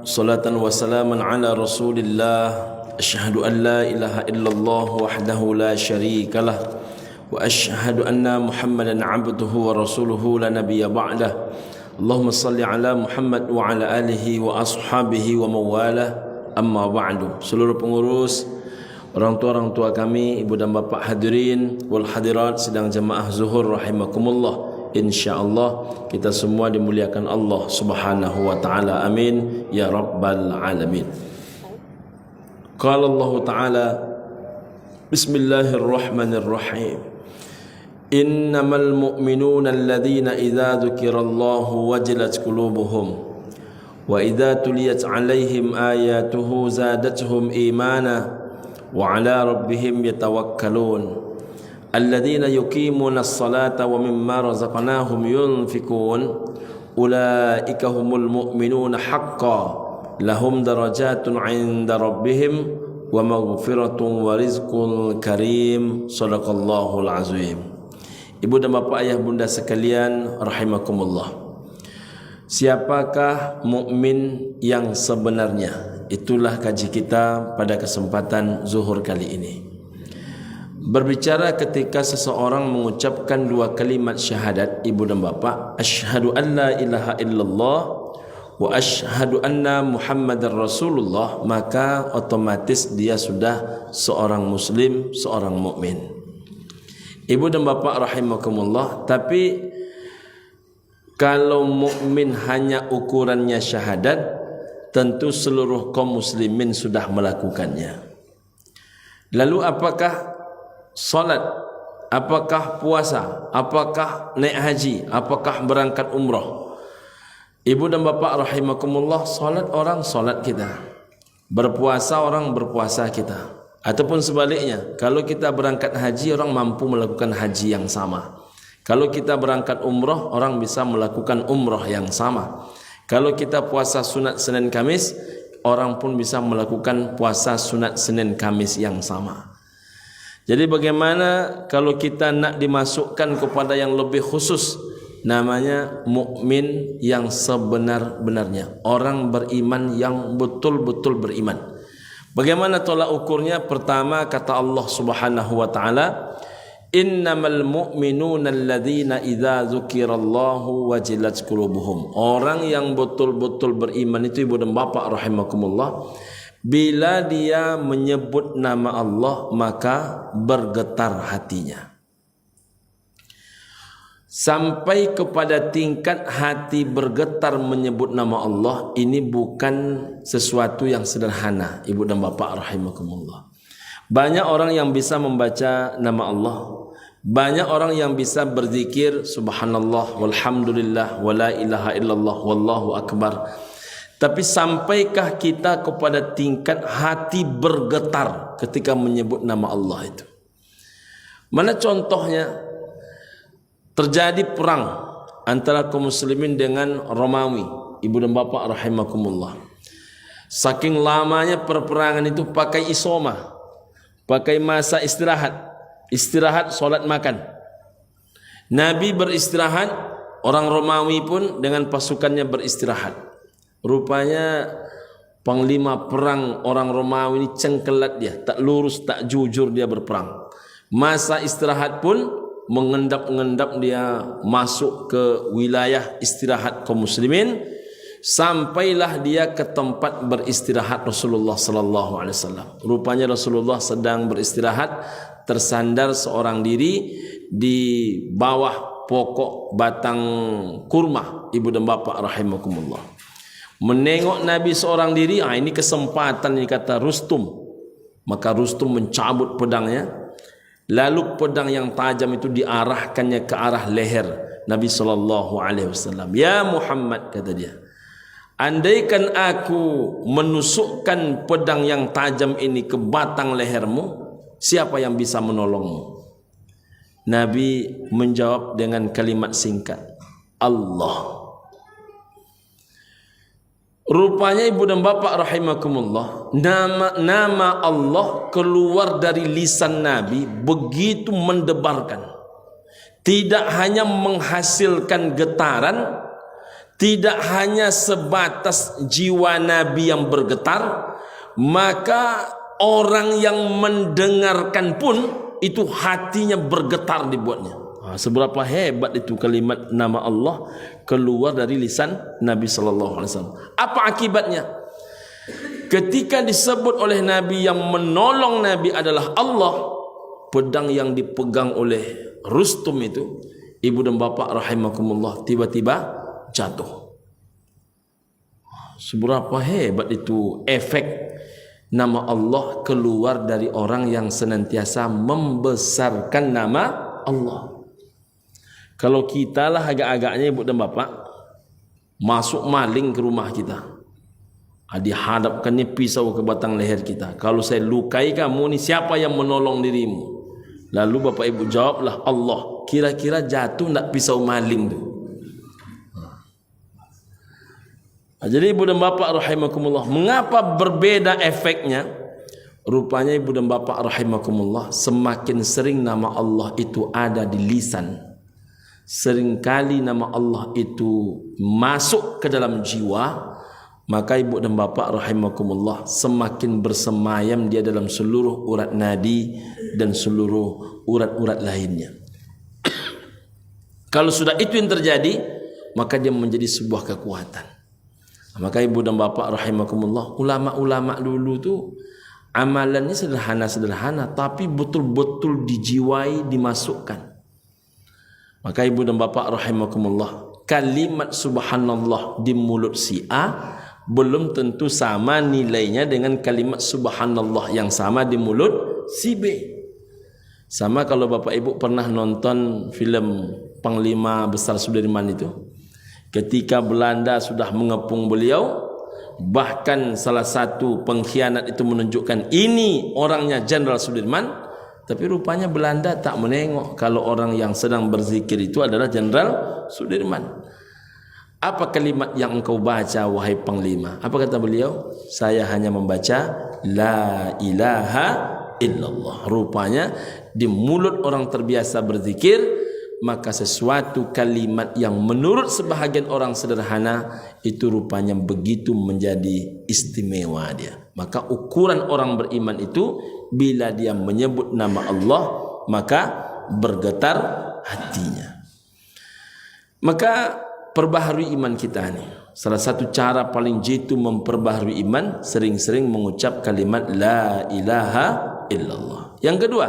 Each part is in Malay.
salatan wa salaman ala Rasulillah. Asyhadu an la ilaha illallah wahdahu la syarikalah wa asyhadu anna Muhammadan abduhu wa rasuluhu la nabiyya ba'dah. Allahumma salli ala Muhammad wa ala alihi wa ashabihi wa mawalah. Amma ba'du. Seluruh pengurus, orang tua kami, ibu dan bapa hadirin wal hadirat sidang jemaah zuhur rahimakumullah. InsyaAllah kita semua dimuliakan Allah subhanahu wa ta'ala. Amin ya rabbal alamin. Qala Allah ta'ala, Bismillahirrahmanirrahim, Innamal mu'minuna alladhina idha dhukirallahu wajilat qulubuhum wa idha tuliyat alaihim ayatuhu zadatuhum imana wa ala rabbihim yatawakkalun الذين يقيمون الصلاة ومما رزقناهم ينفقون أولئك هم المؤمنون حقا لهم درجات عند ربهم ومغفرة ورزق كريم صدق الله العظيم. Ibu dan bapa, ayah bunda sekalian rahimakumullah, siapakah mukmin yang sebenarnya? Itulah kaji kita pada kesempatan zuhur kali ini. Berbicara ketika seseorang mengucapkan dua kalimat syahadat, ibu dan bapa, asyhadu an la ilaha illallah wa asyhadu anna Muhammadar Rasulullah, maka otomatis dia sudah seorang muslim, seorang mukmin. Ibu dan bapa rahimakumullah, tapi kalau mukmin hanya ukurannya syahadat, tentu seluruh kaum muslimin sudah melakukannya. Lalu apakah salat, apakah puasa, apakah naik haji, apakah berangkat umrah? Ibu dan bapa rahimakumullah, salat orang salat kita, berpuasa orang berpuasa kita, ataupun sebaliknya, kalau kita berangkat haji orang mampu melakukan haji yang sama. Kalau kita berangkat umrah orang bisa melakukan umrah yang sama. Kalau kita puasa sunat Senin Kamis, orang pun bisa melakukan puasa sunat Senin Kamis yang sama. Jadi bagaimana kalau kita nak dimasukkan kepada yang lebih khusus, namanya mukmin yang sebenar-benarnya, orang beriman yang betul-betul beriman. Bagaimana tolak ukurnya? Pertama, kata Allah Subhanahu wa taala, Innamal mu'minuna alladhina idza dzukirallahu wajilat qulubuhum. Orang yang betul-betul beriman itu, ibu dan bapa rahimakumullah, bila dia menyebut nama Allah maka bergetar hatinya, sampai kepada tingkat hati bergetar menyebut nama Allah. Ini bukan sesuatu yang sederhana, ibu dan bapa rahimakumullah. Banyak orang yang bisa membaca nama Allah, banyak orang yang bisa berzikir subhanallah walhamdulillah wala ilaha illallah wallahu akbar. Tapi sampaikah kita kepada tingkat hati bergetar ketika menyebut nama Allah itu? Mana contohnya? Terjadi perang antara kaum muslimin dengan Romawi, ibu dan bapa rahimakumullah. Saking lamanya perperangan itu pakai isoma, pakai masa istirahat solat makan. Nabi beristirahat, orang Romawi pun dengan pasukannya beristirahat. Rupanya panglima perang orang Romawi ini cengkelat dia, tak lurus, tak jujur dia berperang. Masa istirahat pun mengendap-endap dia masuk ke wilayah istirahat kaum muslimin, sampailah dia ke tempat beristirahat Rasulullah sallallahu alaihi wasallam. Rupanya Rasulullah sedang beristirahat, tersandar seorang diri di bawah pokok batang kurma, ibu dan bapa rahimakumullah. Menengok Nabi seorang diri, ini kesempatan, ini kata Rustum. Maka Rustum mencabut pedangnya, lalu pedang yang tajam itu diarahkannya ke arah leher Nabi sallallahu alaihi wasallam. Ya Muhammad, kata dia, andaikan aku menusukkan pedang yang tajam ini ke batang lehermu, siapa yang bisa menolongmu? Nabi menjawab dengan kalimat singkat, Allah. Rupanya ibu dan bapa rahimakumullah, nama Allah keluar dari lisan Nabi begitu mendebarkan. Tidak hanya menghasilkan getaran, tidak hanya sebatas jiwa Nabi yang bergetar, maka orang yang mendengarkan pun itu hatinya bergetar dibuatnya. Seberapa hebat itu kalimat nama Allah keluar dari lisan Nabi sallallahu alaihi wasallam. Apa akibatnya? Ketika disebut oleh Nabi yang menolong Nabi adalah Allah, pedang yang dipegang oleh Rustum itu, ibu dan bapak rahimakumullah, tiba-tiba jatuh. Seberapa hebat itu efek nama Allah keluar dari orang yang senantiasa membesarkan nama Allah. Kalau kita lah agak-agaknya ibu dan bapak masuk maling ke rumah kita, dihadapkannya pisau ke batang leher kita. Kalau saya lukai kamu ni, siapa yang menolong dirimu? Lalu bapak ibu jawablah Allah. Kira-kira jatuh tak pisau maling tu? Jadi ibu dan bapak rahimakumullah, mengapa berbeda efeknya? Rupanya ibu dan bapak rahimakumullah, semakin sering nama Allah itu ada di lisan, seringkali nama Allah itu masuk ke dalam jiwa, maka ibu dan bapak rahimakumullah semakin bersemayam dia dalam seluruh urat nadi dan seluruh urat-urat lainnya. Kalau sudah itu yang terjadi, maka dia menjadi sebuah kekuatan. Maka ibu dan bapak rahimakumullah, ulama-ulama dulu tu amalannya sederhana-sederhana, tapi betul-betul dijiwai, dimasukkan. Maka ibu dan bapak rahimakumullah, kalimat subhanallah di mulut si A belum tentu sama nilainya dengan kalimat subhanallah yang sama di mulut si B. Sama kalau bapak ibu pernah nonton film Panglima Besar Sudirman itu, ketika Belanda sudah mengepung beliau, bahkan salah satu pengkhianat itu menunjukkan ini orangnya Jenderal Sudirman, tapi rupanya Belanda tak menengok kalau orang yang sedang berzikir itu adalah Jenderal Sudirman. Apa kalimat yang engkau baca wahai Panglima? Apa kata beliau? Saya hanya membaca la ilaha illallah. Rupanya di mulut orang terbiasa berzikir, maka sesuatu kalimat yang menurut sebahagian orang sederhana itu rupanya begitu menjadi istimewa dia. Maka ukuran orang beriman itu bila dia menyebut nama Allah, maka bergetar hatinya. Maka perbaharui iman kita ni. Salah satu cara paling jitu memperbaharui iman, sering-sering mengucap kalimat la ilaha illallah. Yang kedua,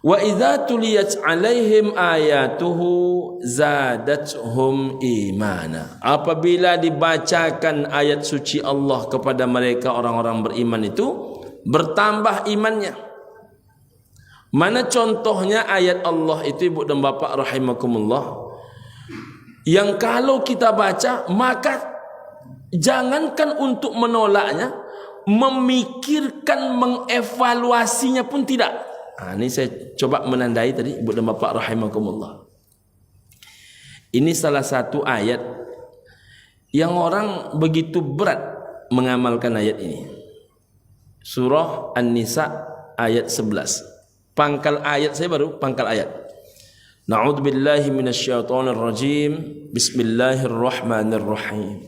wa idza tuliyat alaihim ayatuhu zadatuhum imana. Apabila dibacakan ayat suci Allah kepada mereka orang-orang beriman itu, bertambah imannya. Mana contohnya ayat Allah itu ibu dan bapak rahimakumullah, yang kalau kita baca maka jangankan untuk menolaknya, memikirkan mengevaluasinya pun tidak. Ini saya coba menandai tadi ibu dan bapak rahimakumullah. Ini salah satu ayat yang orang begitu berat mengamalkan ayat ini. Surah An-Nisa ayat 11. Pangkal ayat saya baru pangkal ayat. Na'udzubillahi minasyaitonir rajim. Bismillahirrahmanirrahim.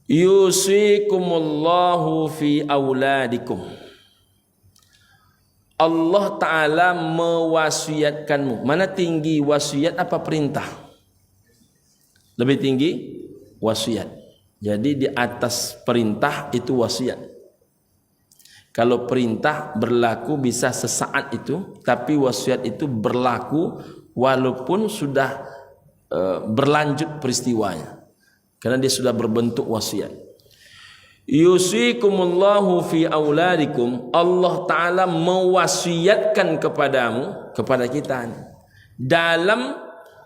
Yusikumullahu fi auladikum. Allah Ta'ala mewasiatkanmu. Mana tinggi wasiat apa perintah? Lebih tinggi wasiat. Jadi di atas perintah itu wasiat. Kalau perintah berlaku bisa sesaat itu, tapi wasiat itu berlaku walaupun sudah berlanjut peristiwanya, karena dia sudah berbentuk wasiat. Yusikumullahu fi auladikum. Allah Ta'ala mewasiatkan kepadamu, kepada kita dalam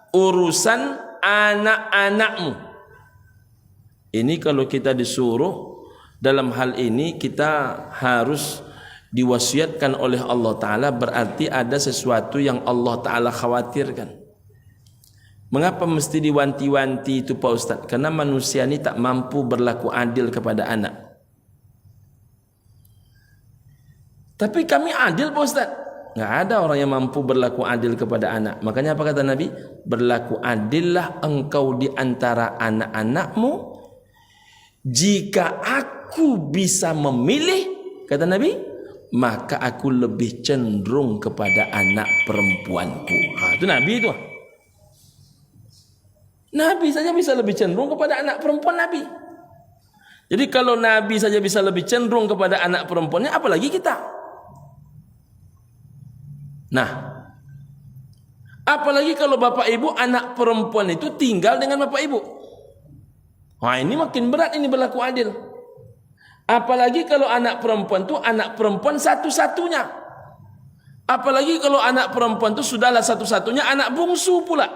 urusan anak-anakmu. Ini kalau kita disuruh dalam hal ini, kita harus diwasiatkan oleh Allah Ta'ala, berarti ada sesuatu yang Allah Ta'ala khawatirkan. Mengapa mesti diwanti-wanti itu Pak Ustaz? Karena manusia ini tak mampu berlaku adil kepada anak. Tapi kami adil Pak Ustaz. Enggak ada orang yang mampu berlaku adil kepada anak. Makanya apa kata Nabi? Berlaku adillah engkau di antara anak-anakmu. Jika aku bisa memilih, kata Nabi, maka aku lebih cenderung kepada anak perempuanku. Itu Nabi itu. Nabi saja bisa lebih cenderung kepada anak perempuan Nabi. Jadi kalau Nabi saja bisa lebih cenderung kepada anak perempuannya, apalagi kita. Nah, apalagi kalau bapak ibu anak perempuan itu tinggal dengan bapak ibu. Wah, ini makin berat ini berlaku adil. Apalagi kalau anak perempuan itu anak perempuan satu-satunya. Apalagi kalau anak perempuan itu sudahlah satu-satunya anak bungsu pula.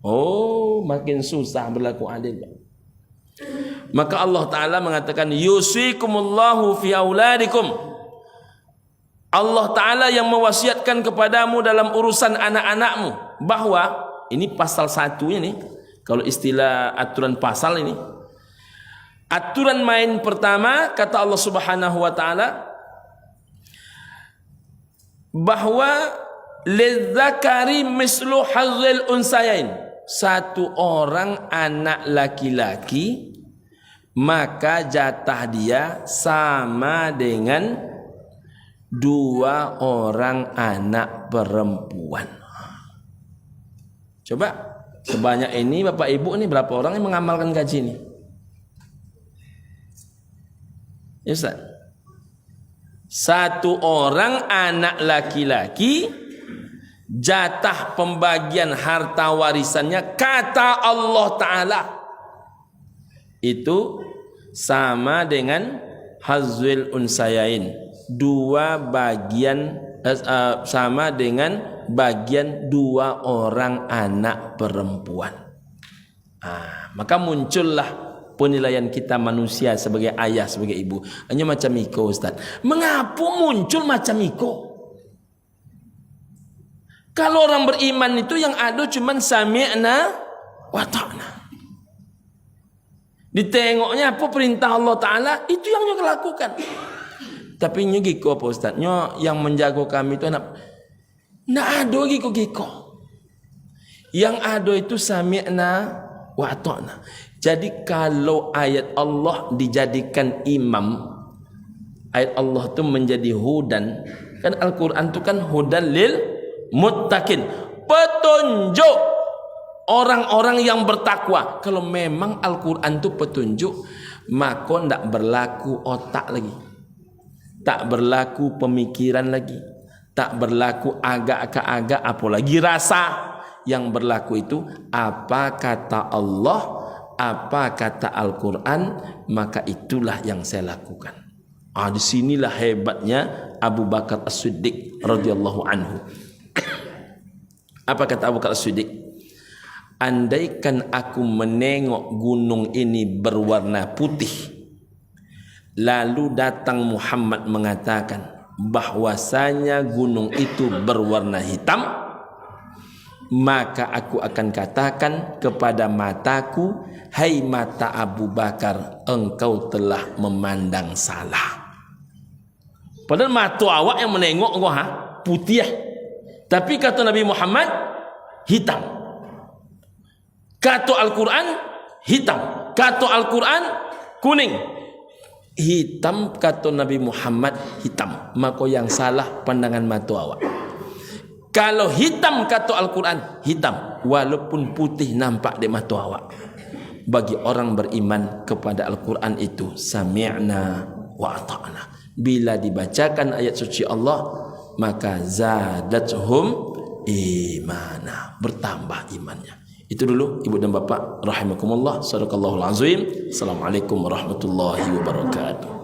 Oh, makin susah berlaku adil. Maka Allah Ta'ala mengatakan yusikumullahu fi auladikum. Allah Ta'ala yang mewasiatkan kepadamu dalam urusan anak-anakmu. Bahwa ini pasal 1 ini, kalau istilah aturan pasal ini, aturan main pertama kata Allah Subhanahu wa Ta'ala bahwa lidzakari mislu hazzil unsayain. Satu orang anak laki-laki maka jatah dia sama dengan 2 orang anak perempuan. Coba sebanyak ini bapak ibu ini berapa orang yang mengamalkan gaji ini? Ya Ustaz. Satu orang anak laki-laki jatah pembagian harta warisannya kata Allah Ta'ala itu sama dengan hazwil unsayain, 2 bagian sama dengan bagian 2 orang anak perempuan. Maka muncullah penilaian kita manusia sebagai ayah, sebagai ibu. Hanya macam iko Ustaz. Mengapa muncul macam iko? Kalau orang beriman itu yang ada cuman sami'na wa ta'na. Ditengoknya apa perintah Allah Ta'ala, itu yang nyo lakukan. Tapi nyo giko apa Ustaz? Nyo yang menjaga kami itu anak. Nggak ada giko. Yang ada itu sami'na wa ta'na. Jadi kalau ayat Allah dijadikan imam, ayat Allah itu menjadi hudan. Kan Al-Quran itu kan hudan lil muttaqin, petunjuk orang-orang yang bertakwa. Kalau memang Al-Quran itu petunjuk, maka tidak berlaku otak lagi, tak berlaku pemikiran lagi, tak berlaku agak-agak, apalagi rasa. Yang berlaku itu apa kata Allah, apa kata Al-Quran, maka itulah yang saya lakukan. Disinilah hebatnya Abu Bakar As-Siddiq radhiyallahu anhu. Apa kata Abu Bakar As-Siddiq? Andaikan aku menengok gunung ini berwarna putih, lalu datang Muhammad mengatakan bahwasanya gunung itu berwarna hitam, maka aku akan katakan kepada mataku, hai mata Abu Bakar, engkau telah memandang salah. Padahal mata awak yang menengok engkau putih, tapi kata Nabi Muhammad hitam. Kata Al-Quran hitam, kata Al-Quran kuning. Hitam kata Nabi Muhammad hitam, maka yang salah pandangan mata awak. Kalau hitam kata Al-Quran hitam, walaupun putih nampak di mata awak. Bagi orang beriman kepada Al-Quran itu sami'na wa ata'na. Bila dibacakan ayat suci Allah, maka zadathum imana, bertambah imannya. Itu dulu ibu dan bapak rahimakumullah. Sadaqallahul azim. Assalamualaikum warahmatullahi wabarakatuh.